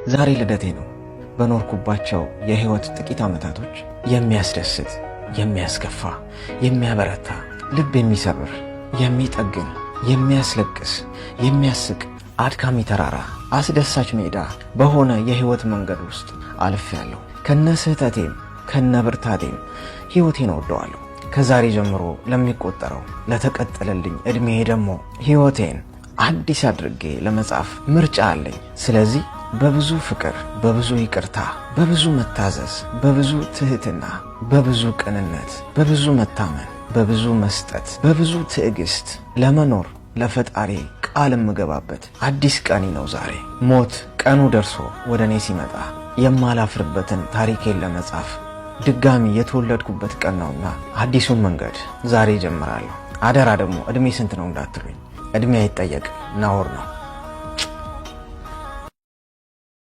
ዛሬ ልደቴ ነው። በኖርኩባቸው የህይወት ጥቂት ዓመታቶች የሚያስደስት፣ የሚያስከፋ፣ የሚያበረታ፣ ልብ የሚሰብር፣ የሚጠግን፣ የሚያስለቅስ፣ የሚያስቅ፣ አድካሚ ተራራ፣ አስደሳች ሜዳ በሆነ የህይወት መንገድ ውስጥ አልፌያለሁ። ከነ ስህተቴም ከነ ብርታቴም ህይወቴን እወደዋለሁ። ከዛሬ ጀምሮ ለሚቆጠረው ለተቀጠለልኝ እድሜ ደግሞ ህይወቴን አዲስ አድርጌ ለመጻፍ ምርጫ አለኝ። ስለዚህ በብዙ ፍቅር፣ በብዙ ይቅርታ፣ በብዙ መታዘዝ፣ በብዙ ትህትና፣ በብዙ ቅንነት፣ በብዙ መታመን፣ በብዙ መስጠት፣ በብዙ ትዕግስት ለመኖር ለፈጣሪ ቃል የምገባበት አዲስ ቀኔ ነው ዛሬ። ሞት ቀኑ ደርሶ ወደ እኔ ሲመጣ የማላፍርበትን ታሪኬን ለመጻፍ ድጋሚ የተወለድኩበት ቀን ነውና አዲሱን መንገድ ዛሬ ጀምራለሁ። አደራ ደግሞ እድሜ ስንት ነው እንዳትሉኝ፣ እድሜ አይጠየቅም፣ ነውር ነው።